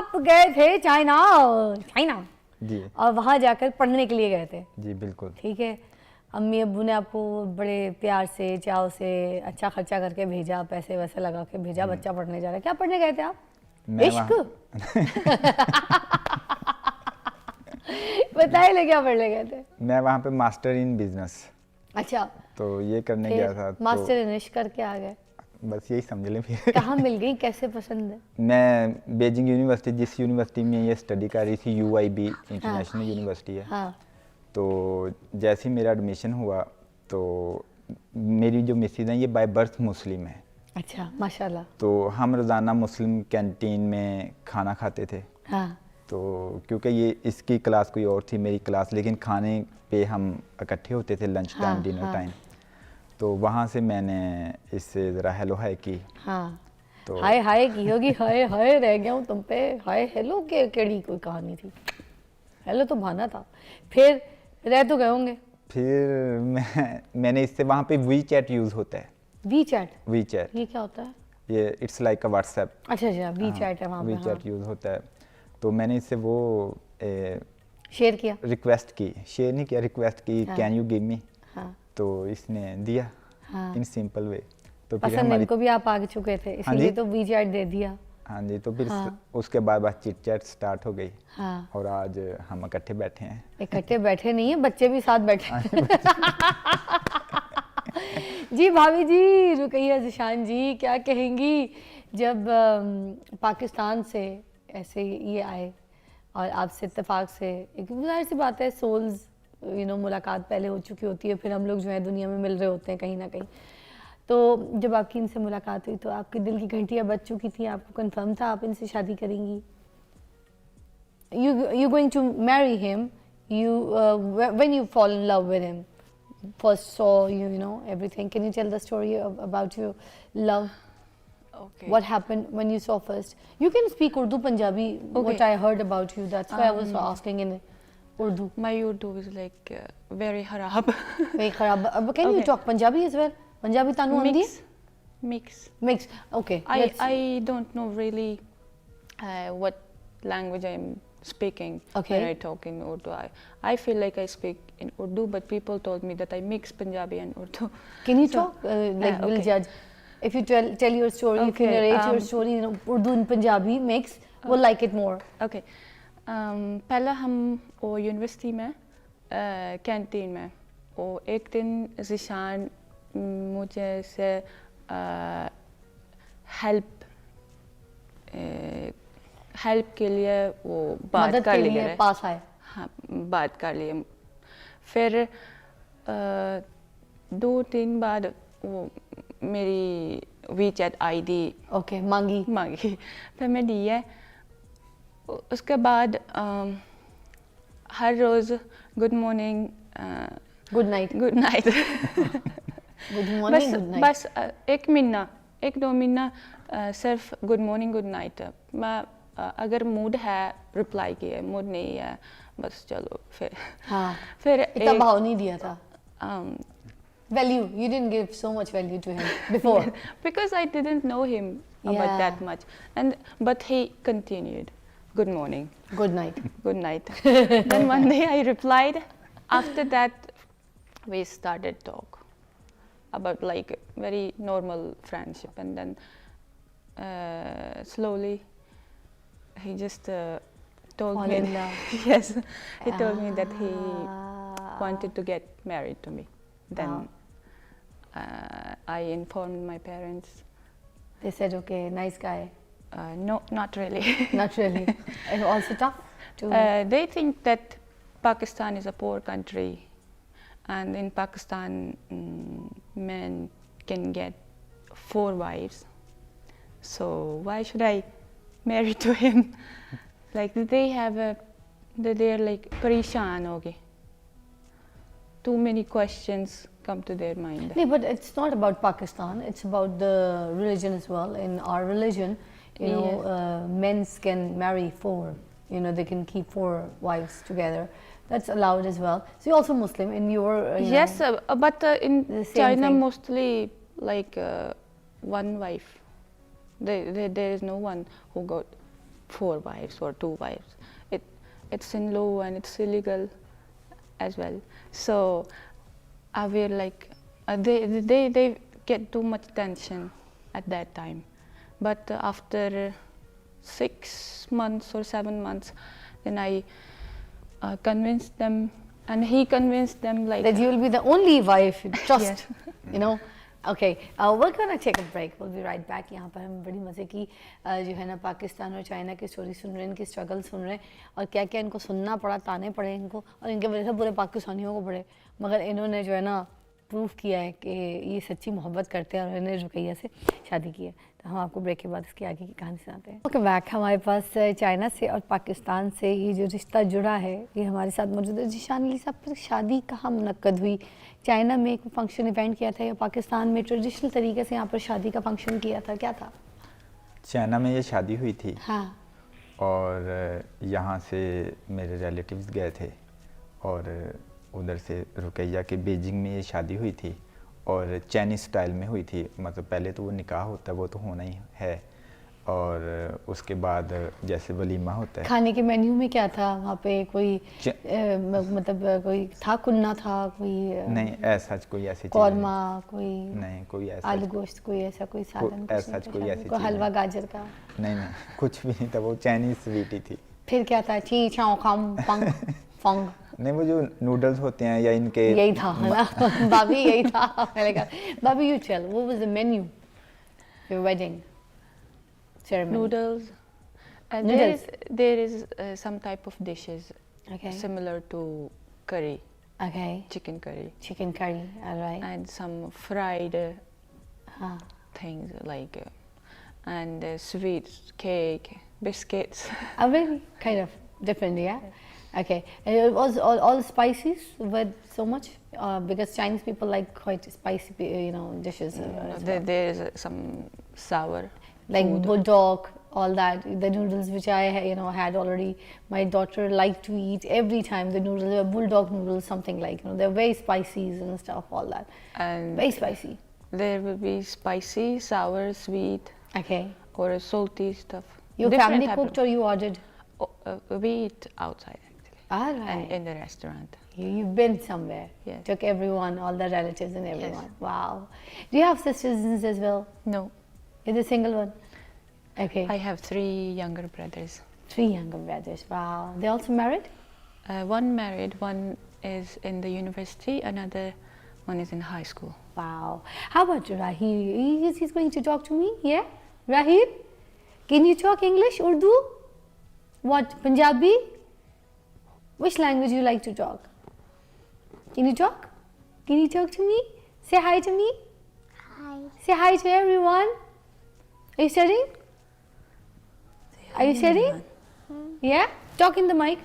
आप गए थे चाइना, चाइना जी और वहाँ जाकर पढ़ने के लिए गए थे। जी बिल्कुल। ठीक है, अम्मी अब्बू ने आपको बड़े प्यार से चाव से अच्छा खर्चा करके भेजा, पैसे वैसे लगा के भेजा, बच्चा पढ़ने जा रहा है। क्या पढ़ने गए थे आप? मैं इश्क बताइए ले, क्या पढ़ने गए थे? मैं वहाँ पे मास्टर इन बिजनेस, अच्छा, तो ये करने गया था। मास्टर इन इश्क करके आ गए। बस यही समझ लें फिर। कहाँ मिल गई, कैसे पसंद है? मैं बेजिंग यूनिवर्सिटी, जिस यूनिवर्सिटी में ये स्टडी कर रही थी, UIB इंटरनेशनल यूनिवर्सिटी है। हाँ तो जैसे ही मेरा एडमिशन हुआ तो मेरी जो मिसेज हैं ये बाय बर्थ मुस्लिम है। अच्छा, माशाल्लाह। तो हम रोज़ाना मुस्लिम कैंटीन में खाना खाते थे। हाँ तो क्योंकि ये इसकी क्लास कोई और थी, मेरी क्लास, लेकिन खाने पे हम इकट्ठे होते थे लंच टाइम, हाँ, डिनर हाँ। टाइम। तो वहाँ से मैंने इससे ज़रा हेलो हाय की। हाँ, तो हाय हाय की होगी, हाय हाय रह गया हूँ तुम पे, हाय हेलो के केड़ी कोई कहानी थी, हेलो तो भाना था। फिर रह तो गए होंगे। फिर मैंने इससे, वहाँ पे वी चैट यूज़ होता है। वी चैट, वी चैट ये क्या होता है? ये इट्स लाइक अ व्हाट्सएप। अच्छा अच्छा, वी चैट है वहाँ पे। वी चैट यूज़ होता है। तो मैंने इससे वो शेयर किया। रिक्वेस्ट की, शेयर नहीं किया, रिक्वेस्ट की, हाँ। Can you give me. हाँ तो इसने दिया हाँ, इन सिंपल वे। तो फिर पसंद हमारी, इनको भी आप आ चुके थे, इसीलिए तो वी चैट दे दिया। हाँ जी, तो फिर हाँ। उसके बाद बस चिट चैट स्टार्ट हो गई। हाँ, और आज हम इकट्ठे बैठे हैं। इकट्ठे बैठे नहीं है, बच्चे भी साथ बैठे जी भाभी जी, रुकैया ज़िशान जी, क्या कहेंगी जब पाकिस्तान से ऐसे ये आए और आपसे इत्तेफाक से, एक जाहिर सी बात है, सोल्स मुलाकात पहले हो चुकी होती है, फिर हम लोग जो है दुनिया में मिल रहे होते हैं कहीं ना कहीं। तो जब आपकी इनसे मुलाकात हुई तो आपके दिल की घंटियाँ बज चुकी थी, आपको कंफर्म था आप इनसे शादी करेंगी? You going to marry him, you when you fall in love with him, first saw you know everything. Can you tell the story about your love? Okay. What happened when you saw first? You can speak Urdu, Punjabi. What Okay. I heard about you, that's why I was asking in Urdu. My Urdu is like very harab. Very kharab. Can you Okay. talk Punjabi as well? Punjabi tanu aandi hai? Mix. Mix. Okay. I don't know really what language I'm speaking Okay. when I talk in Urdu. I feel like I speak in Urdu, but people told me that I mix Punjabi and Urdu. Can you So, talk? Like we'll okay. judge. If you tell your story, if you Okay, narrate your story in Urdu and Punjabi mix, we'll like it more. Okay. पहला हम वो university में canteen में वो एक दिन ज़िशान मुझे से हेल्प के लिए वो बात मदद कर के लिए लिए रहे। पास आए। हाँ, बात कर लिए। फिर 2-3 बाद वो मेरी वीचैट आईडी ओके मांगी। फिर मैं दी है। उसके बाद हर रोज़ good morning, good night good night good morning good night. बस 1-2 महीना सिर्फ गुड मॉर्निंग गुड नाइट। मैं अगर मूड है रिप्लाई किया, मूड नहीं है बस चलो। हाँ, फिर इतना भाव नहीं दिया था। Value, you didn't give so much value to him before. Because I didn't know him about that much, but he continued, good morning, Good night. good night. Then one day I replied. After that, we started talk about like very normal friendship, and then slowly he just told Fall me. in love. Yes, he told me that he wanted to get married to me. Then I informed my parents. They said, okay, nice guy. No, not really. Not really. And also tough to. They think that Pakistan is a poor country, and in Pakistan, men can get 4 wives. So why should I marry to him? Like they have they're like parishan ho gaye. Too many questions come to their mind. No, but it's not about Pakistan. It's about the religion as well. In our religion, you know, men can marry 4. You know, they can keep 4 wives together. That's allowed as well. So you're also Muslim in your. Yes, but in the same China thing. mostly like 1 wife. There is no one who got 4 wives or 2 wives. It's in law and it's illegal as well. So we're like they get too much tension at that time. But after 6 months or 7 months, then I convinced them, and he convinced them like That you will be the only wife, trust, Yes. you know. Okay, we're gonna take a break. We'll be right back. यहाँ पर हम बड़ी मज़े की जो है ना पाकिस्तान और चाइना की स्टोरी सुन रहे हैं, इनकी स्ट्रगल सुन रहे हैं और क्या क्या इनको सुनना पड़ा, ताने पड़े इनको और इनके वजह से पूरे पाकिस्तानियों को पड़े, मगर इन्होंने जो है ना प्रूफ किया है कि ये सच्ची मोहब्बत करते हैं और इन्होंने रुकैया से शादी की है। तो हम आपको ब्रेक के बाद इसकी आगे की कहानी सुनाते हैं। ओके बैक, हमारे पास चाइना से और पाकिस्तान से ये जो रिश्ता जुड़ा है ये हमारे साथ मौजूद है। जीशान अली साहब, पर शादी कहाँ मुनक्कद हुई? चाइना में एक फंक्शन इवेंट किया था या पाकिस्तान में ट्रेडिशनल तरीके से यहाँ पर शादी का फंक्शन किया था, क्या था? चाइना में ये शादी हुई थी हाँ। और यहाँ से मेरे रिलेटिव्स गए थे और उधर से रुकैया के बीजिंग में ये शादी हुई थी और चाइनीज़ स्टाइल में हुई थी। मतलब पहले तो वो निकाह होता है, वो तो होना ही है, और उसके बाद जैसे वलीमा होता है। खाने के मेन्यू में क्या था वहाँ पे? कोई मतलब कोई था, कुन्ना था, कोई नहीं ऐसा कोई ऐसी चीज़ कौरमा, कोई नहीं, कोई ऐसा आलू गोश्त, कोई ऐसा कोई सालन, कुछ ऐसा नहीं था कोई शादी? ऐसी कोई चीज़ हलवा नहीं। गाजर का? नहीं, कुछ भी नहीं था, वो चाइनीज़ स्वीट ही थी। फिर क्या था? ची चाओ खम पंग फंग? नहीं, वो जो नूडल्स होते हैं या इनके यही था है ना भाभी, यही था। मैंने कहा भाभी, you tell what was the menu your wedding ceremony? noodles. Noodles. There is some type of dishes Okay. similar to curry, Okay. chicken curry, Chicken curry, all right. and some fried Huh. things like and sweets, cake, biscuits. Really kind of different, yeah. Okay, and it was all spices, but so much because Chinese people like quite spicy, you know, dishes. As well. There is some sour Like food. bulldog, all that. The noodles which I had already. My daughter liked to eat every time. The noodles were bulldog noodles, something like, they're very spicy and stuff, all that. And Very spicy. there will be spicy, sour, sweet, Okay. or salty stuff. You Different family type cooked or you ordered? we eat outside actually, All and right. in the restaurant. You've been somewhere. Yes. Took everyone, all the relatives and everyone. Wow. Do you have sisters as well? No, You're the single one? Okay. I have 3 younger brothers. 3 younger brothers. Wow. They also married? One married, one is in the university, another one is in high school. Wow. How about Raheel? He's going to talk to me? Yeah? Raheel? Can you talk English, Urdu? What? Punjabi? Which language you like to talk? Can you talk? Can you talk to me? Say hi to me. Hi. Say hi to everyone. Are you studying? Are you studying? Yeah? Talk in the mic.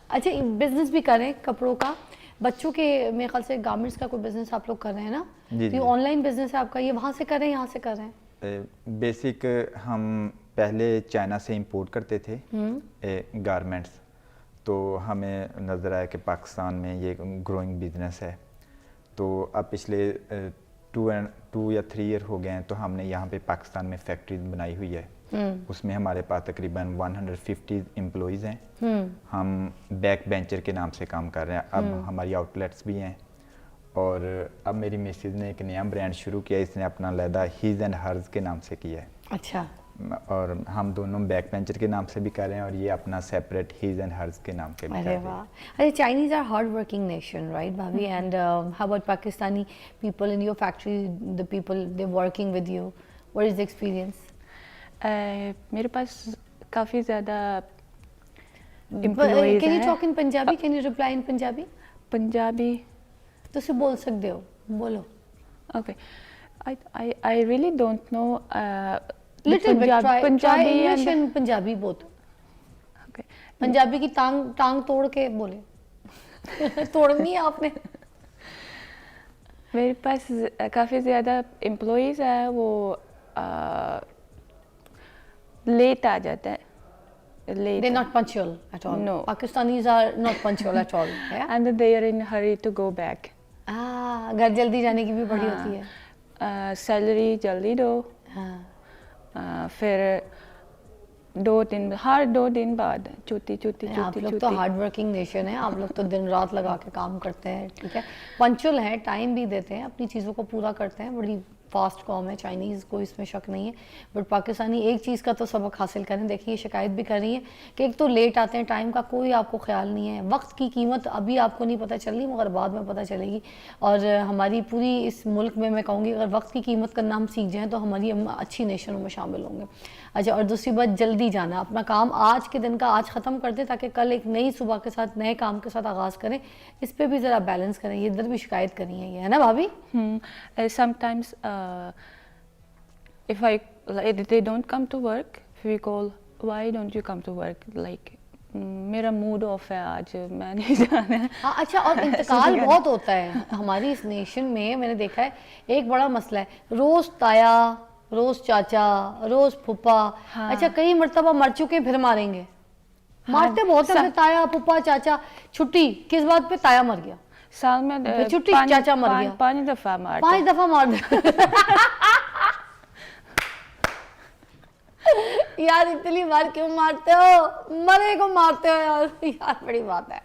अच्छा, business भी कर रहे हैं कपड़ों का, बच्चों के मेरे ख्याल से गारमेंट्स का कोई बिजनेस आप लोग कर रहे हैं ना? जी, ये ऑनलाइन बिजनेस है आपका, ये वहाँ से कर रहे हैं, यहाँ से कर रहे हैं? बेसिक हम पहले चाइना से इंपोर्ट करते थे गारमेंट्स, तो हमें नज़र आया कि पाकिस्तान में ये ग्रोइंग बिजनेस है, तो अब पिछले 2 या 3 ईयर हो गए हैं, तो हमने यहाँ पे पाकिस्तान में फैक्ट्री बनाई हुई है। उसमें हमारे पास तकरीबन 150 एम्प्लॉइज़ हैं। हम बैक बेंचर के नाम से काम कर रहे हैं। अब हमारी आउटलेट्स भी हैं, और अब मेरी मिसेज ने एक नया ब्रांड शुरू किया, इसने अपना लहदा हीज एंड हर्ज के नाम से किया है। अच्छा। और हम दोनों बैक बेंचर के नाम से भी कर रहे हैं, और ये अपना सेपरेट हीज एंड हर्ज के नाम के भी कर अरे रहे हैं। वाह। अच्छा, Chinese are hard working nation, right भाभी? And how about Pakistani people in your factory, the people they working with you, what is the experience? मेरे पास काफ़ी ज़्यादा कैन एम्प्लॉइज यू हैं। Talk in Punjabi? Can you reply in Punjabi? Punjabi, ਤੁਸੀਂ ਬੋਲ ਸਕਦੇ ਹੋ, ਬੋਲੋ। okay. I really don't know Little bit, try Punjabi English and and Punjabi both. okay. Punjabi की टांग तोड़ के बोले। तोड़नी है आपने? मेरे पास काफ़ी ज़्यादा एम्प्लॉइज है, वो लेट आ जाता है, late, They're not punctual at all. No. Pakistanis are not punctual at all. Yeah? and they are in hurry to go back. घर जल्दी जाने की भी बड़ी होती है। सैलरी जल्दी दो, हाँ। फिर हर 2 दिन बाद छुट्टी छुट्टी आप छुट्टी लोग तो छुट्टी। हार्ड वर्किंग नेशन है, आप लोग तो दिन रात लगा के काम करते हैं, ठीक है, पंचुअल हैं, टाइम भी देते हैं, अपनी चीज़ों को पूरा करते हैं, बड़ी फास्ट कॉम है चाइनीज़, कोई इसमें शक नहीं है। बट पाकिस्तानी एक चीज़ का तो सबक हासिल करें। देखिए शिकायत भी कर रही है कि एक तो लेट आते हैं, टाइम का कोई आपको ख्याल नहीं है, वक्त की कीमत अभी आपको नहीं पता चल रही मगर बाद में पता चलेगी। और हमारी पूरी इस मुल्क में मैं कहूँगी अगर वक्त की कीमत करना हम सीख जाएँ तो हमारी हम अच्छी नेशनों में शामिल होंगे। अच्छा, और दूसरी बात, जल्दी जाना, अपना काम आज के दिन का आज ख़त्म कर दें ताकि कल एक नई सुबह के साथ नए काम के साथ आगाज़ करें। इस पे भी ज़रा बैलेंस करें, ये इधर भी शिकायत करी है, ये है ना भाभी? Sometimes if they don't come to work, we call, why don't you come to work? Like मेरा मूड ऑफ है आज, मैं नहीं जाना है। हाँ, अच्छा, और इंतकाल बहुत होता है हमारी इस नेशन में, मैंने देखा है एक बड़ा मसला है, रोज़ ताया, रोज़ चाचा, रोज़ फूफा। हाँ। अच्छा, कई मरतबा मर चुके हैं फिर मारेंगे, मारते बहुत है, फिर ताया फूफा चाचा। छुट्टी किस बात पे? ताया मर गया, साल में फिर छुट्टी, चाचा मर गया, 5 दफ़ा मार 5 दफा मार दे। यार इतनी बार क्यों मारते हो, मरे को मारते हो यार, यार बड़ी बात है।